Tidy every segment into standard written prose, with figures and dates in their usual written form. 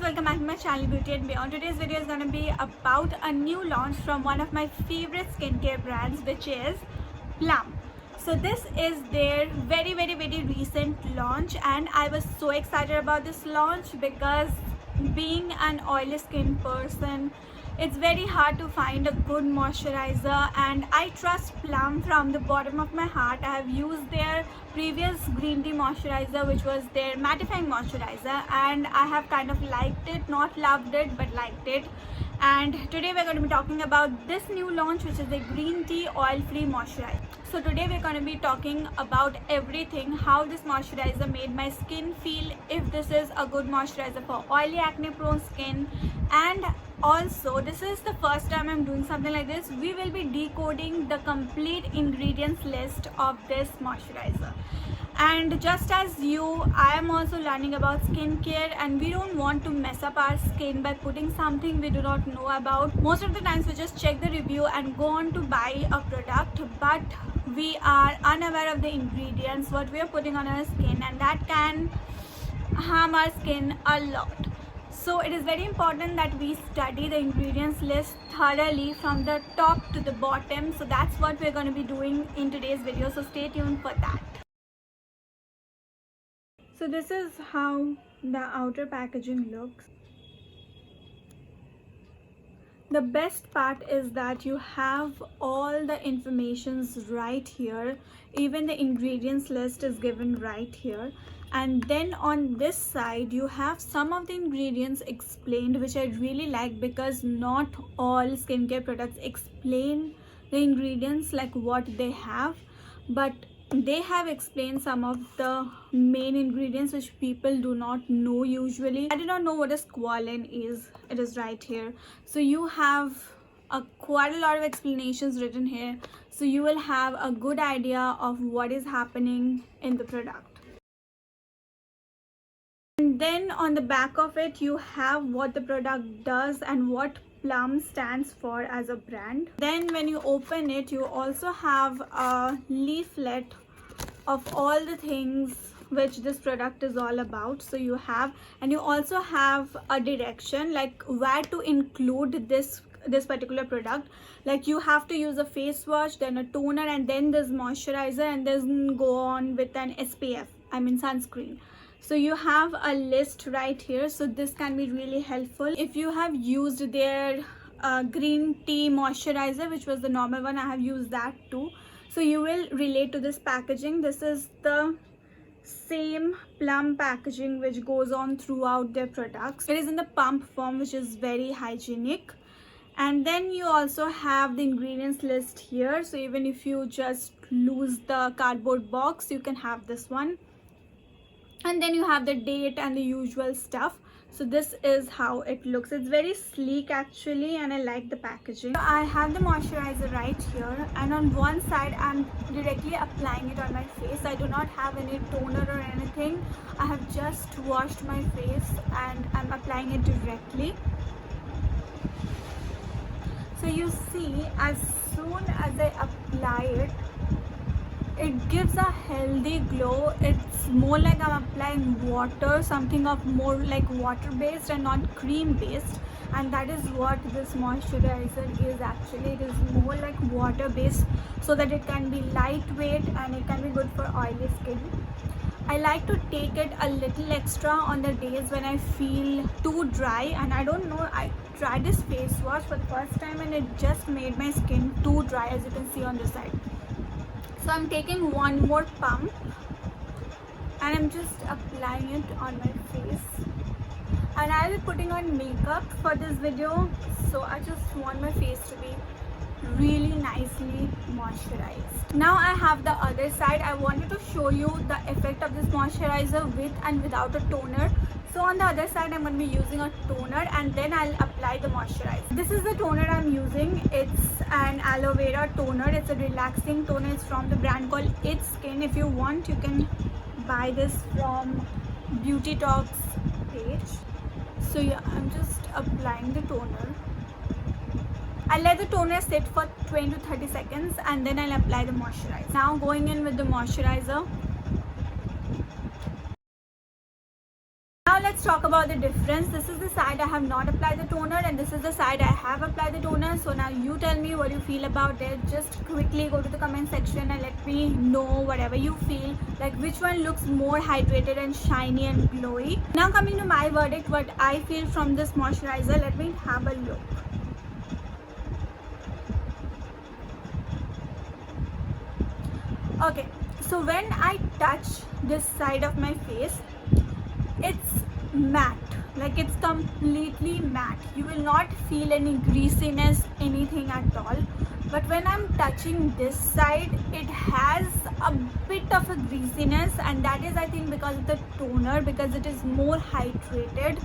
welcome back to my channel Beauty and Beyond. Today's video is going to be about a new launch from one of my favorite skincare brands, which is Plum. So this is their very recent launch, and I was so excited about this launch because being an oily skin person, it's very hard to find a good moisturizer, and I trust Plum from the bottom of my heart. I have used their previous green tea moisturizer, which was their mattifying moisturizer, and I have kind of liked it, not loved it, but liked it. And today we're going to be talking about this new launch, which is the green tea oil-free moisturizer. So today we're going to be talking about everything, how this moisturizer made my skin feel, if this is a good moisturizer for oily acne prone skin, and also this is the first time I'm doing something like this. We will be decoding the complete ingredients list of this moisturizer. And just as you, I am also learning about skincare, and we don't want to mess up our skin by putting something we do not know about. Most of the times we just check the review and go on to buy a product, but we are unaware of the ingredients, what we are putting on our skin, and that can harm our skin a lot. So it is very important that we study the ingredients list thoroughly from the top to the bottom. So that's what we're going to be doing in today's video, so stay tuned for that. So this is how the outer packaging looks. The best part is that you have all the informations right here. Even the ingredients list is given right here. And then on this side you have some of the ingredients explained, which I really like, because not all skincare products explain the ingredients like what they have, but they have explained some of the main ingredients which people do not know usually. I did not know what a squalene is. It is right here. So you have quite a lot of explanations written here, so you will have a good idea of what is happening in the product. And then on the back of it you have what the product does and what Plum stands for as a brand. Then when you open it, you also have a leaflet of all the things which this product is all about. So you have, and you also have a direction like where to include this particular product. Like you have to use a face wash, then a toner, and then this moisturizer, and then go on with an SPF, I mean sunscreen. So you have a list right here, so this can be really helpful. If you have used their green tea moisturizer, which was the normal one, I have used that too, so you will relate to this packaging. This is the same Plum packaging which goes on throughout their products. It is in the pump form, which is very hygienic. And then you also have the ingredients list here, so even if you just lose the cardboard box, you can have this one. And then you have the date and the usual stuff. So this is how it looks. It's very sleek actually, and I like the packaging. So I have the moisturizer right here, and on one side I'm directly applying it on my face. I do not have any toner or anything. I have just washed my face and I'm applying it directly. So you see, as soon as I apply it, it gives a healthy glow. It's more like I'm applying water, something of more like water based and not cream based, and that is what this moisturizer is actually. It is more like water based, so that it can be lightweight and it can be good for oily skin. I like to take it a little extra on the days when I feel too dry, and I don't know, I tried this face wash for the first time and it just made my skin too dry, as you can see on the side. So I'm taking one more pump and I'm just applying it on my face, and I'll be putting on makeup for this video, so I just want my face to be really nicely moisturized. Now I have the other side. I wanted to show you the effect of this moisturizer with and without a toner. So on the other side I'm going to be using a toner, and then I'll apply the moisturizer. This is the toner I'm using. It's an aloe vera toner. It's a relaxing toner. It's from the brand called It's Skin. If you want, you can buy this from Beauty Talks page. So yeah, I'm just applying the toner. I'll let the toner sit for 20 to 30 seconds and then I'll apply the moisturizer. Now going in with the moisturizer. Now let's talk talk about the difference, this is the side I have not applied the toner and this is the side I have applied the toner. So now you tell me what you feel about it. Just quickly go to the comment section and let me know whatever you feel, like which one looks more hydrated and shiny and glowy. Now coming to my verdict, what I feel from this moisturizer, let me have a look. Okay, so when I touch this side of my face, it's matte, like it's completely matte. You will not feel any greasiness, anything at all. But when I'm touching this side, it has a bit of a greasiness, and that is, I think, because of the toner, because it is more hydrated.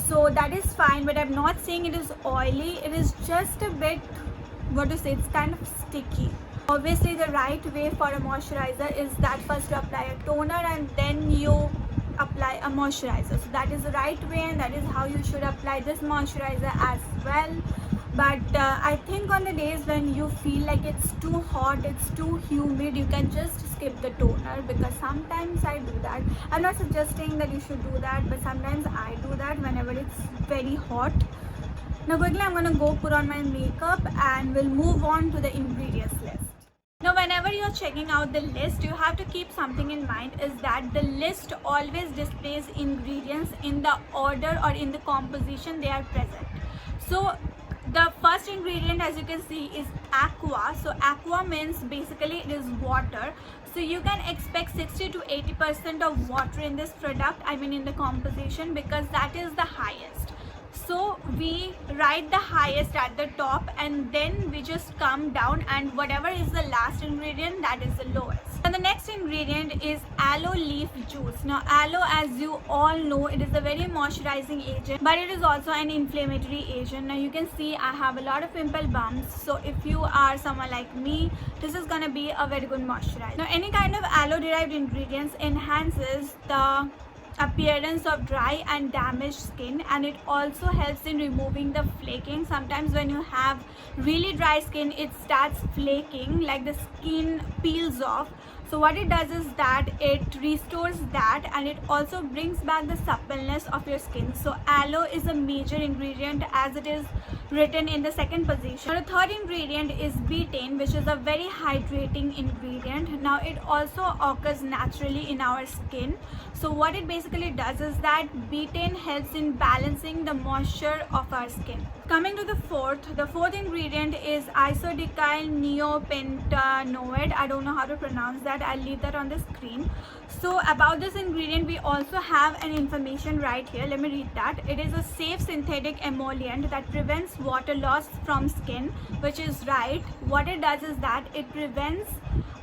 So that is fine, but I'm not saying it is oily. It is just a bit, what to say, it's kind of sticky. Obviously the right way for a moisturizer is that first you apply a toner and then you apply a moisturizer. So that is the right way, and that is how you should apply this moisturizer as well. But I think on the days when you feel like it's too hot, it's too humid, you can just skip the toner, because sometimes I do that. I'm not suggesting that you should do that, but sometimes I do that whenever it's very hot. Now quickly I'm gonna go put on my makeup and we'll move on to the ingredients list. Now whenever you're checking out the list, you have to keep something in mind, is that the list always displays ingredients in the order or in the composition they are present. So the first ingredient, as you can see, is aqua. So aqua means basically it is water. So you can expect 60 to 80% of water in this product, I mean in the composition, because that is the highest. So we write the highest at the top and then we just come down, and whatever is the last ingredient, that is the lowest. And the next ingredient is aloe leaf juice. Now aloe, as you all know, it is a very moisturizing agent, but it is also an inflammatory agent. Now you can see I have a lot of pimple bumps, so if you are someone like me, this is gonna be a very good moisturizer. Now any kind of aloe derived ingredients enhances the appearance of dry and damaged skin, and it also helps in removing the flaking. Sometimes when you have really dry skin, it starts flaking, like the skin peels off. So what it does is that it restores that, and it also brings back the suppleness of your skin. So aloe is a major ingredient, as it is written in the second position. The third ingredient is betaine, which is a very hydrating ingredient. Now it also occurs naturally in our skin. So what it basically does is that betaine helps in balancing the moisture of our skin. Coming to the fourth ingredient is isodecyl neopentanoate. I don't know how to pronounce that. I'll leave that on the screen. So about this ingredient, we also have an information right here. Let me read that. It is a safe synthetic emollient that prevents water loss from skin, which is right. What it does is that it prevents,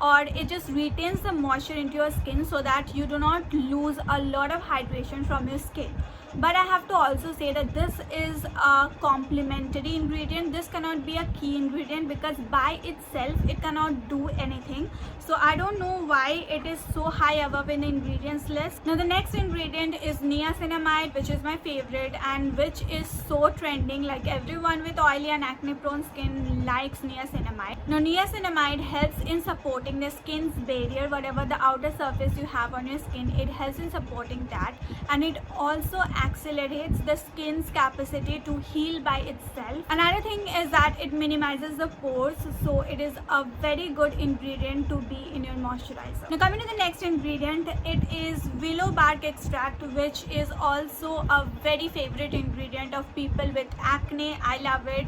or it just retains the moisture into your skin so that you do not lose a lot of hydration from your skin. But I have to also say that this is a complementary ingredient. This cannot be a key ingredient, because by itself it cannot do anything. So I don't know why it is so high above in the ingredients list. Now the next ingredient is niacinamide, which is my favorite and which is so trending. Like everyone with oily and acne prone skin likes niacinamide. Now niacinamide helps in supporting the skin's barrier, whatever the outer surface you have on your skin, it helps in supporting that, and it also accelerates the skin's capacity to heal by itself. Another thing is that it minimizes the pores, so it is a very good ingredient to be in your moisturizer. Now coming to the next ingredient, it is willow bark extract, which is also a very favorite ingredient of people with acne. I love it,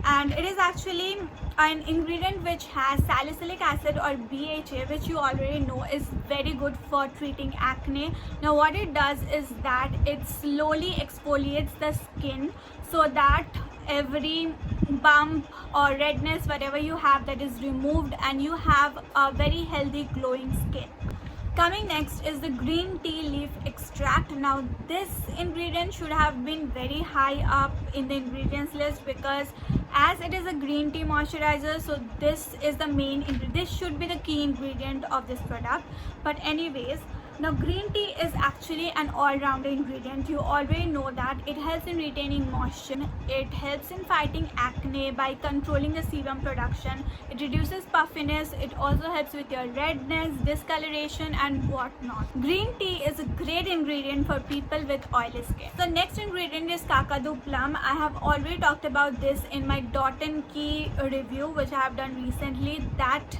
and it is actually an ingredient which has salicylic acid, or BHA, which you already know is very good for treating acne. Now what it does is that it slowly exfoliates the skin so that every bump or redness, whatever you have, that is removed, and you have a very healthy glowing skin. Coming next is the green tea leaf extract. Now this ingredient should have been very high up in the ingredients list, because as it is a green tea moisturizer, so this is the main ingredient. This should be the key ingredient of this product. But anyways, Now green tea is actually an all-round ingredient. You already know that. It helps in retaining moisture, it helps in fighting acne by controlling the sebum production, it reduces puffiness, it also helps with your redness, discoloration and whatnot. Green tea is a great ingredient for people with oily skin. The next ingredient is Kakadu plum. I have already talked about this in my Dot & Key review which I have done recently. That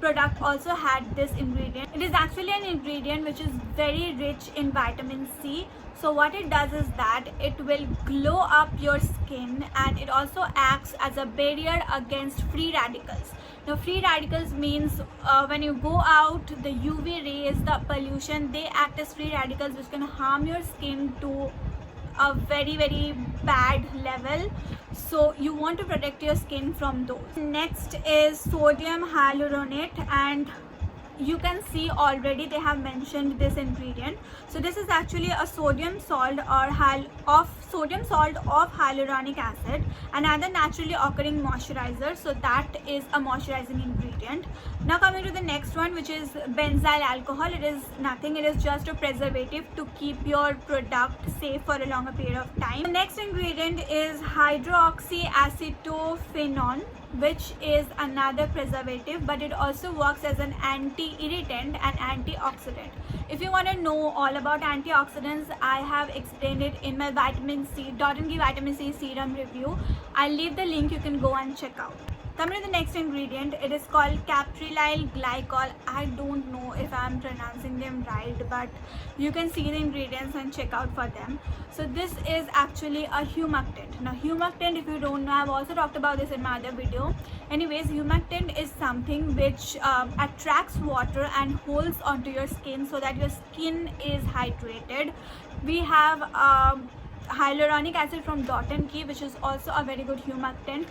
product also had this ingredient. It is actually an ingredient which is very rich in vitamin C. So what it does is that it will glow up your skin, and it also acts as a barrier against free radicals. Now free radicals means when you go out, the UV rays, the pollution, they act as free radicals which can harm your skin to a very bad level. So you want to protect your skin from those. Next is sodium hyaluronate, and you can see already they have mentioned this ingredient. So this is actually a sodium salt of hyaluronic acid, another naturally occurring moisturizer. So that is a moisturizing ingredient. Now coming to the next one, which is benzyl alcohol. It is nothing, it is just a preservative to keep your product safe for a longer period of time. The next ingredient is hydroxyacetophenone, which is another preservative, but it also works as an anti-irritant and antioxidant. If you want to know all about antioxidants, I have explained it in my vitamin C, Dot & Key vitamin C serum review. I'll leave the link, you can go and check out. Coming to the next ingredient, it is called caprylyl glycol. I don't know if I'm pronouncing them right, but you can see the ingredients and check out for them. So this is actually a humectant. Now humectant, if you don't know, I've also talked about this in my other video. Anyways, humectant is something which attracts water and holds onto your skin so that your skin is hydrated. We have hyaluronic acid from Dot & Key, which is also a very good humectant.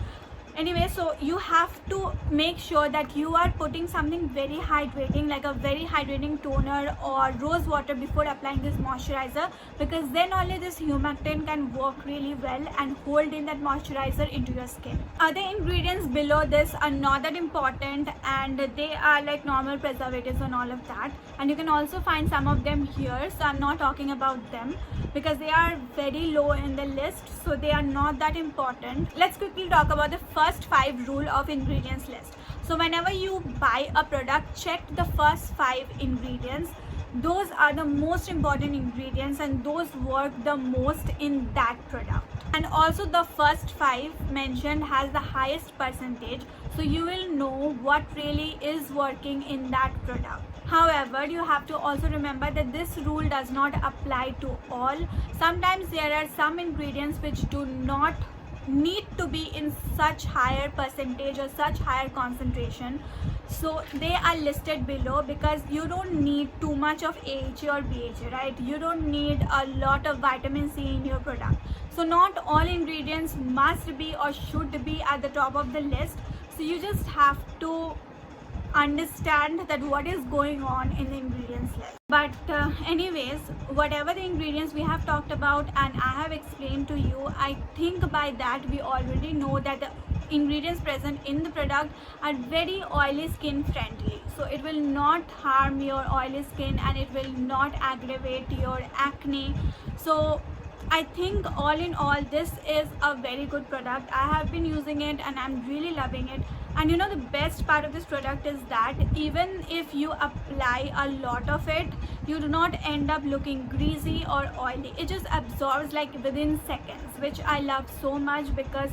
Anyway, so you have to make sure that you are putting something very hydrating, like a very hydrating toner or rose water before applying this moisturizer, because then only this humectant can work really well and hold in that moisturizer into your skin. Other ingredients below this are not that important, and they are like normal preservatives and all of that, and you can also find some of them here. So I'm not talking about them because they are very low in the list, so they are not that important. Let's quickly talk about the first 5 rule of ingredients list. So whenever you buy a product, check the first 5 ingredients. Those are the most important ingredients and those work the most in that product. And also the first 5 mentioned has the highest percentage, so you will know what really is working in that product. However, you have to also remember that this rule does not apply to all. Sometimes there are some ingredients which do not need to be in such higher percentage or such higher concentration, so they are listed below because you don't need too much of AHA or BHA, right? You don't need a lot of vitamin C in your product. So not all ingredients must be or should be at the top of the list. So you just have to understand that what is going on in the ingredients list. But anyways, whatever the ingredients we have talked about and I have explained to you, I think by that we already know that the ingredients present in the product are very oily skin friendly. So it will not harm your oily skin and it will not aggravate your acne. So I think all in all, this is a very good product. I have been using it and I'm really loving it. And you know, the best part of this product is that even if you apply a lot of it, you do not end up looking greasy or oily. It just absorbs like within seconds, which I love so much, because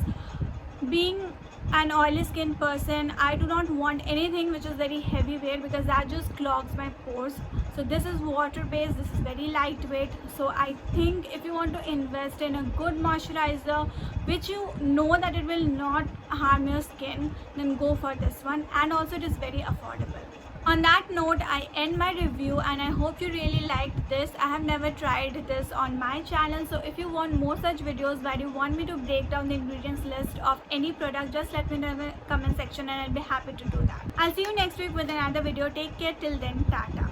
being an oily skin person, I do not want anything which is very heavyweight because that just clogs my pores. So this is water based, this is very lightweight. So I think if you want to invest in a good moisturizer which you know that it will not harm your skin, then go for this one. And also it is very affordable. On that note, I end my review and I hope you really liked this. I have never tried this on my channel, so if you want more such videos where you want me to break down the ingredients list of any product, just let me know in the comment section and I'll be happy to do that. I'll see you next week with another video. Take care till then. Tata.